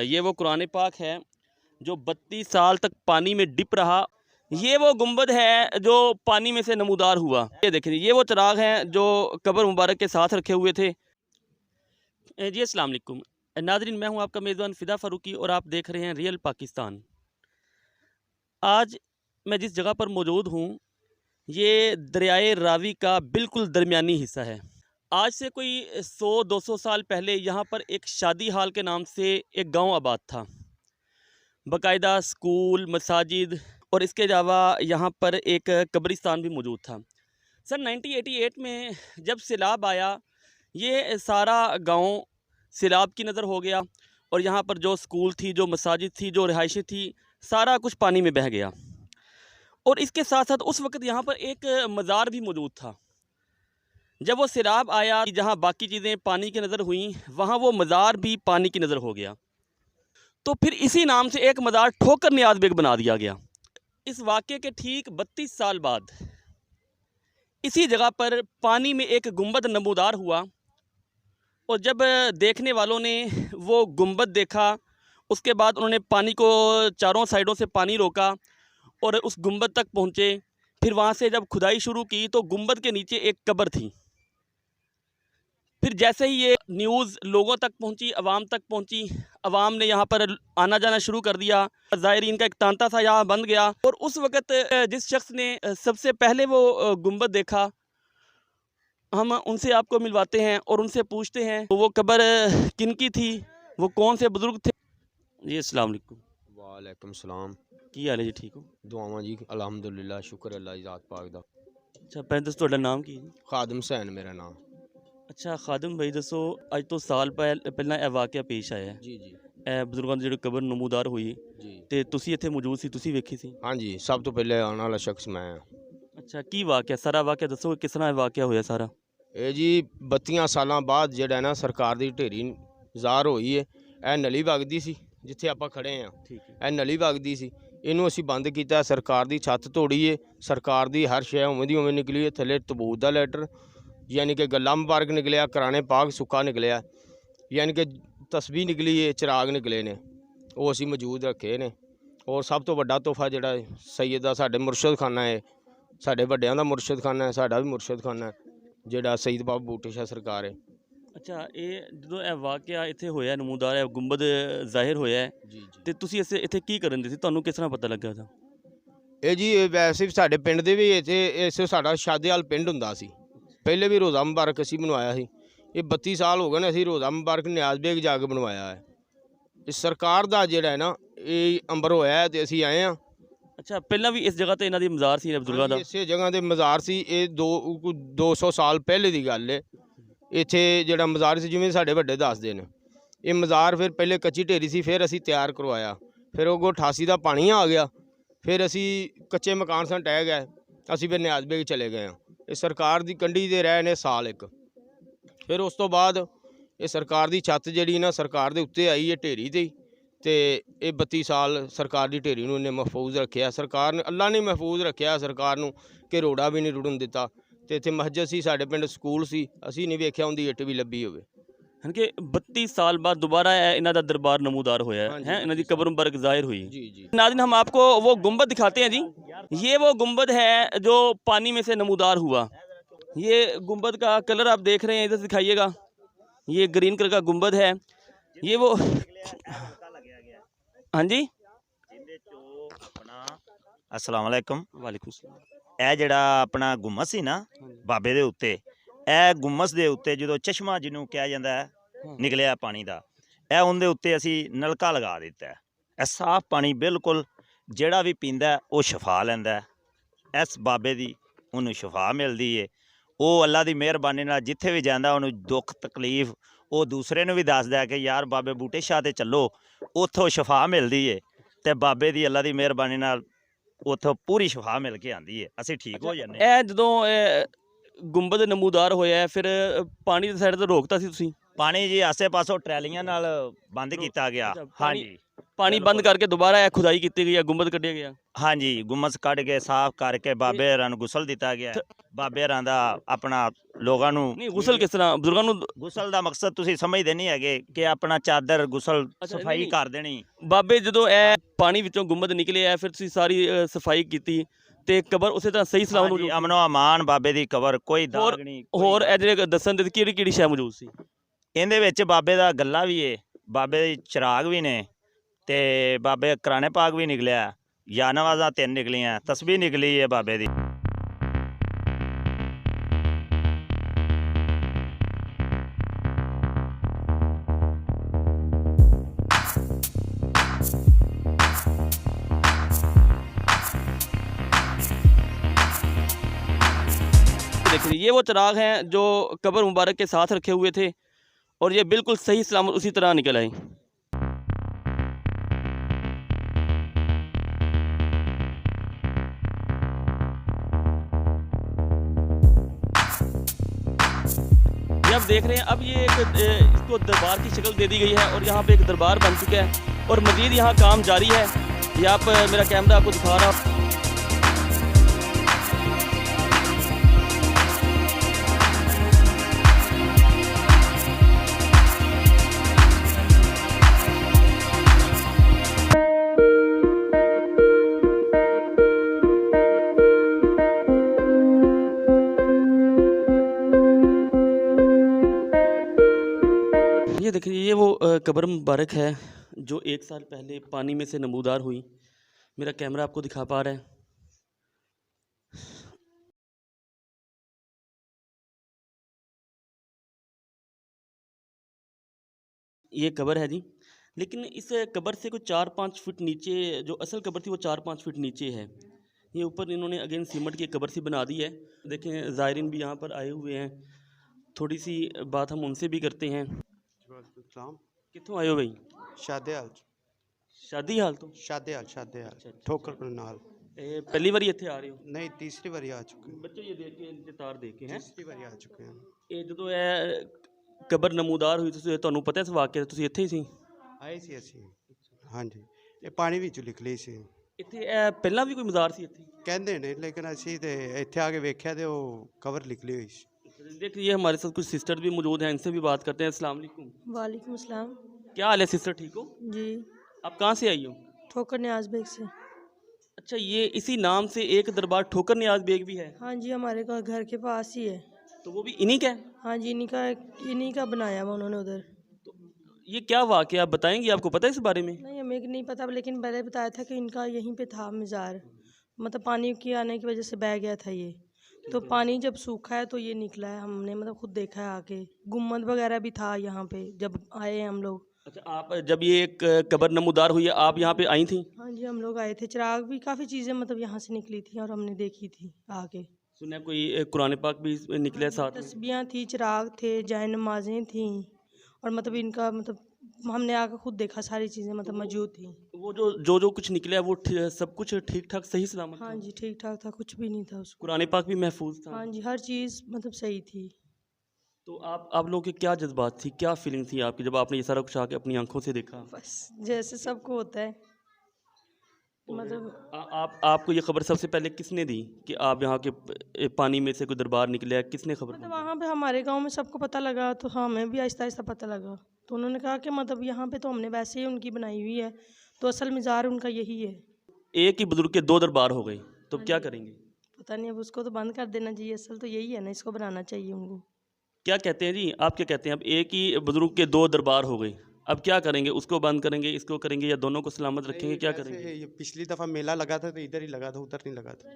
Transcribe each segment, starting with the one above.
ये वो कुरान पाक है जो 32 साल तक पानी में डिप रहा। ये वो गुंबद है जो पानी में से नमूदार हुआ। ये देखें, ये वो चिराग हैं जो कब्र मुबारक के साथ रखे हुए थे। जी अस्सलाम वालेकुम नाज़रीन, मैं हूं आपका मेज़बान फ़िदा फ़ारूकी और आप देख रहे हैं रियल पाकिस्तान। आज मैं जिस जगह पर मौजूद हूं, ये दरियाए रावी का बिल्कुल दरमियानी हिस्सा है। आज से कोई 100-200 साल पहले यहाँ पर एक शादी हाल के नाम से एक गांव आबाद था। बाकायदा स्कूल, मसाजिद और इसके अलावा यहाँ पर एक कब्रिस्तान भी मौजूद था। सन 1988 में जब सैलाब आया, ये सारा गांव सैलाब की नज़र हो गया और यहाँ पर जो स्कूल थी, जो मसाजिद थी, जो रिहाइशें थी, सारा कुछ पानी में बह गया। और इसके साथ साथ उस वक़्त यहाँ पर एक मज़ार भी मौजूद था। जब वो सैलाब आया, जहाँ बाकी चीज़ें पानी की नज़र हुई, वहाँ वो मज़ार भी पानी की नज़र हो गया। तो फिर इसी नाम से एक मज़ार ठोकर नियाज़ बेग बना दिया गया। इस वाक़े के ठीक 32 साल बाद इसी जगह पर पानी में एक गुंबद नमूदार हुआ और जब देखने वालों ने वो गुंबद देखा, उसके बाद उन्होंने पानी को चारों साइडों से पानी रोका और उस गुंबद तक पहुँचे। फिर वहाँ से जब खुदाई शुरू की तो गुंबद के नीचे एक कब्र थी। फिर जैसे ही ये न्यूज़ लोगों तक पहुंची, आवाम तक पहुंची, आवाम ने यहाँ पर आना जाना शुरू कर दिया। ज़ायरीन का एक तांता था यहाँ बंद गया। और उस वक़्त जिस शख्स ने सबसे पहले वो गुंबद देखा, हम उनसे आपको मिलवाते हैं और उनसे पूछते हैं वो कब्र किन की थी, वो कौन से बुज़ुर्ग थे। जी अस्सलाम वालेकुम। वालेकुम सलाम। की हाल है जी? ठीक हो? दुआवां जी अलहमदुलिल्लाह, शुक्र अल्लाह दी ज़ात पाक दा। अच्छा, पहले दसो ਤੁਹਾਡਾ नाम की? खादम हुसैन मेरा नाम। अच्छा खादिम भाई, दसो अज तो साल ਪਹਿਲਾਂ ਇਹ ਵਾਕਿਆ ਪੇਸ਼ ਆਇਆ। जी जी ਇਹ ਬਜ਼ੁਰਗਾਂ ਦੀ ਜਿਹੜੀ ਕਬਰ ਨਮੂਦਾਰ ਹੋਈ जी। ਤੇ ਤੁਸੀਂ ਇੱਥੇ ਮੌਜੂਦ ਸੀ, ਤੁਸੀਂ ਵੇਖੀ ਸੀ? हाँ जी, सब तो पहले आने वाला शख्स मैं हाँ। ਅੱਛਾ, ਕੀ ਵਾਕਿਆ, ਸਾਰਾ ਵਾਕਿਆ ਦੱਸੋ, ਕਿਸ ਤਰ੍ਹਾਂ ਇਹ ਵਾਕਿਆ ਹੋਇਆ ਸਾਰਾ? ਇਹ ਜੀ 32 ਸਾਲਾਂ ਬਾਅਦ ਜਿਹੜਾ ਨਾ ਸਰਕਾਰ ਦੀ ਢੇਰੀ ਜ਼ਾਹਰ ਹੋਈ ਹੈ। ਇਹ ਨਲੀ ਵਗਦੀ ਸੀ ਜਿੱਥੇ ਆਪਾਂ ਖੜੇ ਆ, ਠੀਕ ਹੈ। ਇਹ ਨਲੀ ਵਗਦੀ ਸੀ, ਇਹਨੂੰ ਅਸੀਂ ਬੰਦ ਕੀਤਾ। ਸਰਕਾਰ ਦੀ ਛੱਤ ਤੋੜੀ ਹੈ, ਸਰਕਾਰ ਦੀ ਹਰ ਸ਼ੈ ਉਵੇਂ ਦੀ ਉਵੇਂ ਨਿਕਲੀ ਹੈ। ਥੱਲੇ ਤਬੂਤ ਦਾ ਲੈਟਰ यानी कि गला मुबारक निकलिया, कुरान पाक सुक्का निकलिया, यानी कि तस्बीह निकली है, चिराग निकले ने, वो असी मौजूद रखे ने। और सब तो वड्डा तोहफा जिहड़ा सैयद दा साडे मुर्शद खाना है, साडे वड्डियां दा मुर्शद खाना है, साडा भी मुर्शद खाना है जिहड़ा सईद बाबा बूटे शाह सरकार है। ਅੱਛਾ, ਇਹ ਜਦੋਂ ਇਹ ਵਾਕਿਆ ਇੱਥੇ ਹੋਇਆ, ਨਮੂਦਾਰ ਹੈ ਗੁੰਬਦ ਜ਼ਾਹਿਰ ਹੋਇਆ ਹੈ, जी जी। ਤੇ ਤੁਸੀਂ ਇੱਥੇ ਕੀ ਕਰਨ ਦੇ ਸੀ? ਤੁਹਾਨੂੰ ਕਿਸ ਤਰ੍ਹਾਂ ਪਤਾ ਲੱਗਾ ਉਹਦਾ? ਇਹ ਜੀ ਵੈਸੇ ਵੀ ਸਾਡੇ ਪਿੰਡ ਦੇ ਵੀ ਇੱਥੇ ਇਸ ਸਾਡਾ ਸ਼ਾਦੇਵਾਲ ਪਿੰਡ ਹੁੰਦਾ ਸੀ। ਪਹਿਲੇ ਵੀ ਰੋਜ਼ਾ ਮੁਬਾਰਕ ਅਸੀਂ ਬਣਵਾਇਆ ਸੀ। ਇਹ 32 ਸਾਲ ਹੋ ਗਏ ਨੇ ਅਸੀਂ ਰੋਜ਼ਾ ਮੁਬਾਰਕ ਨਿਆਜ਼ ਬੇਗ ਜਾ ਕੇ ਬਣਵਾਇਆ ਹੈ। ਇਹ ਸਰਕਾਰ ਦਾ ਜਿਹੜਾ ਹੈ ਨਾ, ਇਹ ਅੰਬਰ ਹੋਇਆ ਹੈ ਤੇ ਅਸੀਂ ਆਏ ਹਾਂ। ਅੱਛਾ, ਪਹਿਲਾਂ ਵੀ ਇਸ ਜਗ੍ਹਾ ਤੇ ਇਹਨਾਂ ਦੀ ਮਜ਼ਾਰ ਸੀ ਬਜ਼ੁਰਗਾਂ ਦਾ? ਇਸੇ ਜਗ੍ਹਾ ਦੇ ਮਜ਼ਾਰ ਸੀ। ਇਹ 200 ਸਾਲ ਪਹਿਲੇ ਦੀ ਗੱਲ ਹੈ। ਇੱਥੇ ਜਿਹੜਾ ਮਜ਼ਾਰ ਸੀ, ਜਿਵੇਂ ਸਾਡੇ ਵੱਡੇ ਦੱਸਦੇ ਨੇ, ਇਹ ਮਜ਼ਾਰ ਫਿਰ ਪਹਿਲੇ ਕੱਚੀ ਢੇਰੀ ਸੀ, ਫਿਰ ਅਸੀਂ ਤਿਆਰ ਕਰਵਾਇਆ। ਫਿਰ ਉਹ 88 ਦਾ ਪਾਣੀ ਆ ਗਿਆ, ਫਿਰ ਅਸੀਂ ਕੱਚੇ ਮਕਾਨ ਸਨ ਟਹਿ ਗਏ, ਅਸੀਂ ਫਿਰ ਨਿਆਜ਼ ਬੇਗ ਚਲੇ ਗਏ ਹਾਂ। ਇਹ ਸਰਕਾਰ ਦੀ ਕੰਢੀ ਦੇ ਰਹੇ ਨੇ ਸਾਲ ਇੱਕ। ਫਿਰ ਉਸ ਤੋਂ ਬਾਅਦ ਇਹ ਸਰਕਾਰ ਦੀ ਛੱਤ ਜਿਹੜੀ ਨਾ ਸਰਕਾਰ ਦੇ ਉੱਤੇ ਆਈ ਹੈ ਢੇਰੀ 'ਤੇ, ਅਤੇ ਇਹ 32 ਸਾਲ ਸਰਕਾਰ ਦੀ ਢੇਰੀ ਨੂੰ ਇਹਨੇ ਮਹਿਫੂਜ਼ ਰੱਖਿਆ। ਸਰਕਾਰ ਨੇ, ਅੱਲਾ ਨੇ ਮਹਿਫੂਜ਼ ਰੱਖਿਆ ਸਰਕਾਰ ਨੂੰ ਕਿ ਰੋੜਾ ਵੀ ਨਹੀਂ ਰੁੜਨ ਦਿੱਤਾ। ਅਤੇ ਇੱਥੇ ਮਸਜਿਦ ਸੀ, ਸਾਡੇ ਪਿੰਡ ਸਕੂਲ ਸੀ, ਅਸੀਂ ਨਹੀਂ ਵੇਖਿਆ ਉਹਦੀ ਇੱਟ ਵੀ ਲੱਭੀ ਹੋਵੇ। यानी कि 32 साल बाद दोबारा इन्हों का दरबार नमूदार होया है, इन्हों की कब्र मुबारक ज़ाहिर हुई। जी जी। नाज़रीन, हम आपको वो गुंबद दिखाते हैं जी। ये वो गुंबद है जो पानी में से नमूदार हुआ। ये गुंबद का कलर आप देख रहे हैं, इधर दिखाइएगा, ये ग्रीन कलर का गुंबद है। ये वो, हाँ जी, अस्सलाम वालेकुम। वालेकुम सलाम। ਇਹ ਜਿਹੜਾ ਆਪਣਾ ਗੁੰਮਸ ਸੀ ਨਾ ਬਾਬੇ ਦੇ ਉੱਤੇ, ਇਹ ਗੁੰਮਸ ਦੇ ਉੱਤੇ ਜਦੋਂ ਚਸ਼ਮਾ ਜਿਹਨੂੰ ਕਿਹਾ ਜਾਂਦਾ ਹੈ ਨਿਕਲਿਆ ਪਾਣੀ ਦਾ, ਇਹ ਉਹਦੇ ਉੱਤੇ ਅਸੀਂ ਨਲਕਾ ਲਗਾ ਦਿੱਤਾ ਹੈ। ਇਹ ਸਾਫ਼ ਪਾਣੀ ਬਿਲਕੁਲ ਜਿਹੜਾ ਵੀ ਪੀਂਦਾ ਉਹ ਸ਼ਫਾ ਲੈਂਦਾ ਹੈ। ਇਸ ਬਾਬੇ ਦੀ ਉਹਨੂੰ ਸ਼ਫਾ ਮਿਲਦੀ ਹੈ। ਉਹ ਅੱਲਾ ਦੀ ਮਿਹਰਬਾਨੀ ਨਾਲ ਜਿੱਥੇ ਵੀ ਜਾਂਦਾ ਉਹਨੂੰ ਦੁੱਖ ਤਕਲੀਫ ਉਹ ਦੂਸਰੇ ਨੂੰ ਵੀ ਦੱਸਦਾ ਕਿ ਯਾਰ ਬਾਬੇ ਬੂਟੇ ਸ਼ਾਹ 'ਤੇ ਚੱਲੋ, ਉੱਥੋਂ ਸ਼ਫਾ ਮਿਲਦੀ ਹੈ। ਅਤੇ ਬਾਬੇ ਦੀ ਅੱਲਾ ਦੀ ਮਿਹਰਬਾਨੀ ਨਾਲ ਉੱਥੋਂ ਪੂਰੀ ਸ਼ਫਾ ਮਿਲ ਕੇ ਆਉਂਦੀ ਹੈ, ਅਸੀਂ ਠੀਕ ਹੋ ਜਾਂਦੇ ਹਾਂ। ਇਹ ਜਦੋਂ ਗੁੰਬਦ ਨਮੂਦਾਰ ਹੋਇਆ, ਫਿਰ ਪਾਣੀ ਦੀ ਸਾਈਡ ਤੋਂ ਰੋਕਤਾ ਸੀ ਤੁਸੀਂ? ਪਾਣੀ ਜੀ ਆਸੇ ਪਾਸੋਂ ਟਰੈਲੀਆਂ ਨਾਲ ਬੰਦ ਕੀਤਾ ਗਿਆ। ਹਾਂਜੀ, पानी बंद करके दोबारा ਇਹ खुदाई ਕੀਤੀ ਗਈ ਹੈ ਗੁੰਬਦ ਕੱਢਿਆ ਗਿਆ ਹਾਂਜੀ ਗੁੰਮਸ ਕੱਢ ਕੇ ਸਾਫ਼ ਕਰਕੇ ਬਾਬੇ ਹਰਾਂ ਨੂੰ ਗੁਸਲ ਦਿੱਤਾ ਗਿਆ ਬਾਬੇ ਹਰਾਂ ਦਾ ਆਪਣਾ ਲੋਕਾਂ ਨੂੰ ਨਹੀਂ ਗੁਸਲ ਕਿਸ ਤਰ੍ਹਾਂ ਬਜ਼ੁਰਗਾਂ ਨੂੰ ਗੁਸਲ ਦਾ ਮਕਸਦ ਤੁਸੀਂ ਸਮਝਦੇ ਨਹੀਂ ਹੈਗੇ ਕਿ ਆਪਣਾ ਚਾਦਰ ਗੁਸਲ ਅੱਛਾ, ਸਫਾਈ ਨਹੀਂ। ਕਰ ਦੇਣੀ ਬਾਬੇ ਜਦੋਂ ਇਹ ਪਾਣੀ ਵਿੱਚੋਂ ਗੁੰਬਦ ਨਿਕਲੇ ਆ ਫਿਰ ਤੁਸੀਂ ਸਾਰੀ ਸਫਾਈ ਕੀਤੀ ਤੇ ਕਬਰ ਉਸੇ ਤਰ੍ਹਾਂ ਸਹੀ ਸਲਾਮਤ ਹਾਂਜੀ, ਮੌਜੂਦ ਅਮਨੋ ਅਮਾਨ ਬਾਬੇ ਦੀ ਕਬਰ ਕੋਈ ਦਾਗ ਨਹੀਂ ਹੋਰ ਇਹ ਜਿਹੜੇ ਦੱਸਣ ਦੇ ਕਿਹੜੀ ਕਿਹੜੀ ਸ਼ੈ ਮੌਜੂਦ ਸੀ ਇਹਦੇ ਵਿੱਚ ਬਾਬੇ ਦਾ ਗੱਲਾ ਵੀ ਏ ਬਾਬੇ ਦੇ ਚਿਰਾਗ ਵੀ ਨੇ ਤੇ ਬਾਬੇ ਕੁਰਾਨੇ ਪਾਕ ਵੀ ਨਿਕਲਿਆ ਯਾ ਨਵਾਜ਼ਾਂ 3 ਨਿਕਲੀਆਂ ਤਸਬੀਹ ਨਿਕਲੀ ਹੈ ਬਾਬੇ ਦੀ देखिए ये वो चिराग हैं जो कब्र मुबारक के साथ रखे हुए थे और ये बिल्कुल सही सलामत उसी तरह निकल आए ये आप देख रहे हैं अब ये एक इसको दरबार की शक्ल दे दी गई है और यहाँ पे एक दरबार बन चुका है और मज़ीद यहाँ काम जारी है ये आप मेरा कैमरा आपको दिखा रहा ये देखिए ये वो कब्र मुबारक है जो 1 साल पहले पानी में से नमूदार हुई मेरा कैमरा आपको दिखा पा रहा है ये कब्र है जी लेकिन इस कब्र से कुछ 4-5 फुट नीचे जो असल कब्र थी वो 4-5 फुट नीचे है ये ऊपर इन्होंने अगेन सीमेंट की कब्र सी बना दी है देखें ज़ायरीन भी यहाँ पर आए हुए हैं थोड़ी सी बात हम उनसे भी करते हैं कितों आए हो भाई शादेहाल शादी हाल तो शादेहाल ठोकर नाल पहली बार इत्थे आ रहे हो नहीं तीसरी बारी आ चुके हैं बच्चे ये देख के इनके तार देख के हैं तीसरी बारी आ चुके हैं ਇਹ ਜਦੋਂ ਇਹ ਕਬਰ ਨਮੂਦਾਰ ਹੋਈ ਤੁਸੀਂ ਤੁਹਾਨੂੰ ਪਤਾ ਇਸ ਵਾਕਿਆ ਤੁਸੀਂ ਇੱਥੇ ਹੀ ਸੀ ਆਏ ਸੀ ਅਸੀਂ ਹਾਂਜੀ ਇਹ ਪਾਣੀ ਵਿੱਚ ਨਿਕਲੀ ਸੀ ਇੱਥੇ ਇਹ ਪਹਿਲਾਂ ਵੀ ਕੋਈ ਮਜ਼ਾਰ ਸੀ ਇੱਥੇ ਕਹਿੰਦੇ ਨੇ ਲੇਕਿਨ ਅਸੀਂ ਤੇ ਇੱਥੇ ਆ ਕੇ ਵੇਖਿਆ ਤੇ ਉਹ ਕਵਰ ਨਿਕਲੀ ਹੋਈ ਸੀ देखिए हमारे साथ कुछ सिस्टर भी मौजूद हैं इनसे भी बात करते हैं अस्सलाम वालेकुम वालेकुम अस्सलाम। क्या हाल है सिस्टर ठीक हो जी आप कहाँ से आई हो ठोकर न्याज बेग से। अच्छा ये इसी नाम से एक दरबार ठोकर नियाज बेग भी है हाँ जी हमारे घर के पास ही है। तो वो भी इन्हीं का है हाँ जी इन्हीं का बनाया हुआ उन्होंने उधर। तो ये क्या वाक़या आप बताएंगे आपको पता है इस बारे में नहीं हमें नहीं पता लेकिन पहले बताया था कि इनका यहीं पे था मज़ार मतलब पानी के आने की वजह से बह गया था ये तो पानी जब सूखा है तो ये निकला है हमने मतलब खुद देखा है आके गुम्मद वगैरह भी था यहाँ पे जब आए हम लोग। अच्छा आप जब ये एक कब्र नमूदार हुई है आप यहाँ पे आई थी हाँ जी हम लोग आए थे चिराग भी काफ़ी चीज़ें मतलब यहाँ से निकली थी और हमने देखी थी आके सुना कोई कुरान पाक भी निकले साथ में तस्बीहां थी चिराग थे जय नमाजें थी और मतलब इनका मतलब हमने आकर खुद देखा सारी चीज़ें मतलब मौजूद थी। वो जो कुछ निकला है वो सब कुछ ठीक ठाक सही सलामत हाँ जी ठीक ठाक था कुछ भी नहीं था उसको। कुरान पाक भी महफूज था हाँ जी हर चीज़ मतलब सही थी। तो आप लोगों के क्या जज्बात थी क्या फीलिंग थी आपकी जब आपने ये सारा कुछ आके अपनी आंखों से देखा बस जैसे सबको होता है मतलब आपको ये खबर सबसे पहले किसने दी कि आप यहाँ के पानी में से कोई दरबार निकले है किसने खबर मतलब वहाँ पे हमारे गांव में सबको पता लगा तो हमें भी आहिस्ता आहिस्ता पता लगा तो उन्होंने कहा कि मतलब यहाँ पे तो हमने वैसे ही उनकी बनाई हुई है तो असल मज़ार उनका यही है। एक ही बुजुर्ग के 2 दरबार हो गए तो क्या करेंगे पता नहीं अब उसको तो बंद कर देना चाहिए असल तो यही है ना इसको बनाना चाहिए उनको। क्या कहते हैं जी आप क्या कहते हैं अब एक ही बुजुर्ग के 2 दरबार हो गए अब क्या करेंगे उसको बंद करेंगे इसको करेंगे या दोनों को सलामत रखेंगे क्या करेंगे ये पिछली दफ़ा मेला लगा था तो इधर ही लगा था उधर नहीं लगा था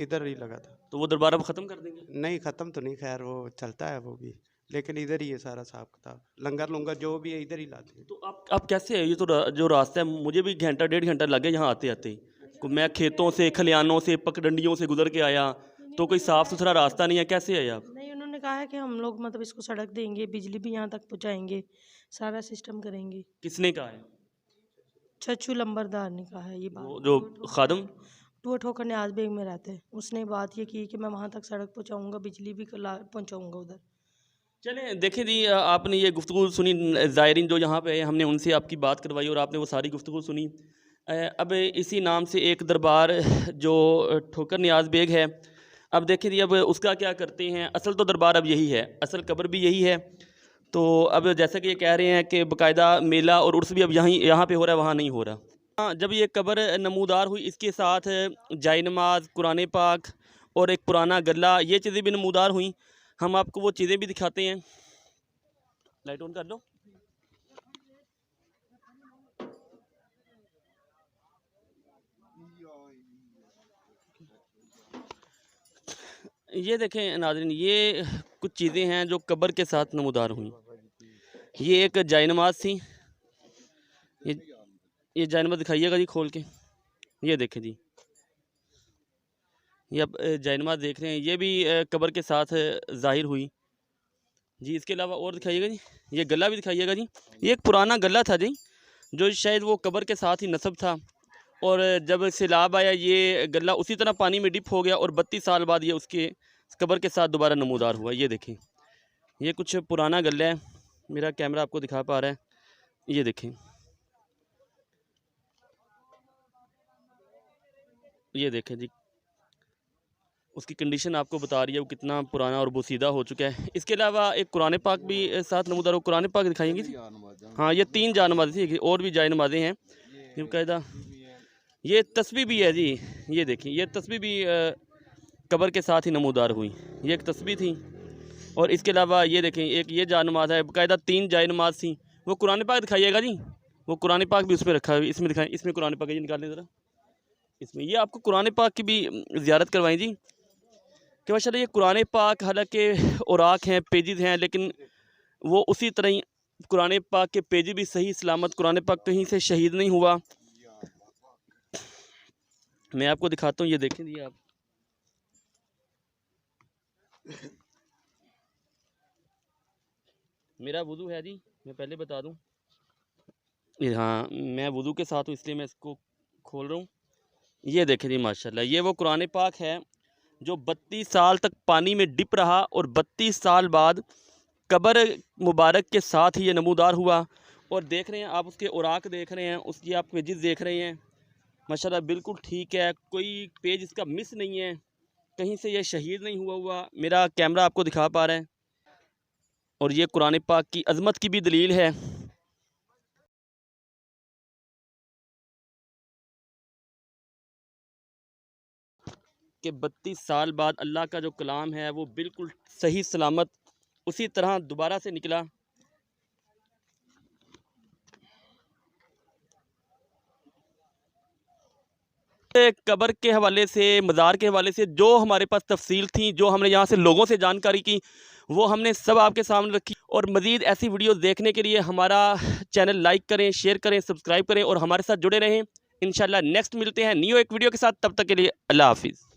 इधर ही लगा था तो वो दरबार अब ख़त्म कर देंगे नहीं ख़त्म तो नहीं खैर वो चलता है वो भी लेकिन इधर ही है सारा हिसाब किताब लंगर लुंगर जो भी है इधर ही लाते हैं। तो आप कैसे है ये तो जो रास्ता है मुझे भी घंटा 1.5 घंटा लगे यहाँ आते आते मैं खेतों से खलियानों से पगडंडियों से गुजर के आया तो कोई साफ़ सुथरा रास्ता नहीं है कैसे है आप नहीं उन्होंने कहा है कि हम लोग मतलब इसको सड़क देंगे बिजली भी यहाँ तक पहुँचाएंगे सारा सिस्टम करेंगे। किसने कहा है छच्छू लंबरदार ने कहा है ये बात जो खादम टूआ ठोकर न्याज बेग में रहते हैं उसने बात ये की कि मैं वहाँ तक सड़क पहुँचाऊँगा बिजली भी पहुँचाऊँगा उधर। चलें देखें जी, आपने ये गुफ्तगू सुनी, ज़ायरीन जो यहाँ पे आए हमने उनसे आपकी बात करवाई और आपने वो सारी गुफ्तगू सुनी। अब इसी नाम से एक दरबार जो ठोकर नियाज़ बेग है, अब देखें जी अब उसका क्या करते हैं। असल तो दरबार अब यही है, असल कब्र भी यही है। तो अब जैसा कि ये कह रहे हैं कि बाकायदा मेला और उर्स भी अब यहाँ पे हो रहा है, वहाँ नहीं हो रहा। हाँ, जब ये कब्र नमूदार हुई, इसके साथ जाय नमाज, कुरान पाक और एक पुराना गल्ला, ये चीज़ें भी नमूदार हुई। हम आपको वो चीज़ें भी दिखाते हैं। लाइट ऑन कर लो। ये देखें नाज़रीन, ये कुछ चीज़ें हैं जो कब्र के साथ नमूदार हुई। ये एक जाय नमाज थी, ये ये जाय नमाज दिखाइएगा जी खोल के। ये देखें जी, ये अब जाय नमाज देख रहे हैं, ये भी कब्र के साथ ज़ाहिर हुई जी। इसके अलावा और दिखाइएगा जी, ये गला भी दिखाइएगा जी। ये एक पुराना गला था जी, जो शायद वो कब्र के साथ ही नस्ब था, और जब सैलाब आया ये गला उसी तरह पानी में डिप हो गया और 32 साल बाद ये उसके कब्र के साथ दोबारा नमूदार हुआ। ये देखें, ये कुछ पुराना गला है, मेरा कैमरा आपको दिखा पा रहा है। ये देखें, ये देखें जी, उसकी कंडीशन आपको बता रही है वो कितना पुराना और बोसीदा हो चुका है। इसके अलावा एक कुरान पाक भी साथ नमूदार हो, कुरान पाक दिखाएंगे जी। हाँ, ये 3 जा नमाज़ें थी, और भी जाय नमाज़ें हैं बाकायदा। ये तस्बीह भी है जी, ये देखिए, ये तस्बीह भी कब्र के साथ ही नमूदार हुई। ये एक तस्बीह थी, और इसके अलावा ये देखें, एक ये जा नमाज है, बाकायदा 3 जाय नमाज थी। वो कुरान पाक दिखाइएगा जी, वो कुरान पाक भी उसमें रखा है, इसमें दिखाएं, इसमें कुरान पाक, ये निकाल लें ज़रा, इसमें। ये आपको कुरान पाक की भी ज़ियारत करवाएं जी, कि माशाल्लाह ये कुरान पाक हालांकि औराक हैं, पेजेस हैं, लेकिन वो उसी तरह ही कुरान पाक के पेज भी सही सलामत, कुरान पाक कहीं से शहीद नहीं हुआ। मैं आपको दिखाता हूँ, ये देखें जी आप, मेरा वुज़ू है जी, मैं पहले बता दूँ। ये हाँ, मैं वुज़ू के साथ हूँ इसलिए मैं इसको खोल रहा हूँ। ये देखें जी माशाल्लाह, ये वो कुरान पाक है जो 32 साल तक पानी में डिप रहा और 32 साल बाद कब्र मुबारक के साथ ही ये नमूदार हुआ। और देख रहे हैं आप, उसके औराक देख रहे हैं, उसकी आप पेजेस देख रहे हैं, माशाल्लाह बिल्कुल ठीक है, कोई पेज इसका मिस नहीं है, कहीं से ये शहीद नहीं हुआ। मेरा कैमरा आपको दिखा पा रहा है, और ये कुरान पाक की अज़मत की भी दलील है कि 32 साल बाद अल्लाह का जो कलाम है वो बिल्कुल सही सलामत उसी तरह दोबारा से निकला। कब्र के हवाले से, मज़ार के हवाले से जो हमारे पास तफसील थी, जो हमने यहाँ से लोगों से जानकारी की, वो हमने सब आपके सामने रखी। और मज़ीद ऐसी वीडियोस देखने के लिए हमारा चैनल लाइक करें, शेयर करें, सब्सक्राइब करें और हमारे साथ जुड़े रहें। इंशाल्लाह नेक्स्ट मिलते हैं न्यू एक वीडियो के साथ, तब तक के लिए अल्लाह हाफिज़।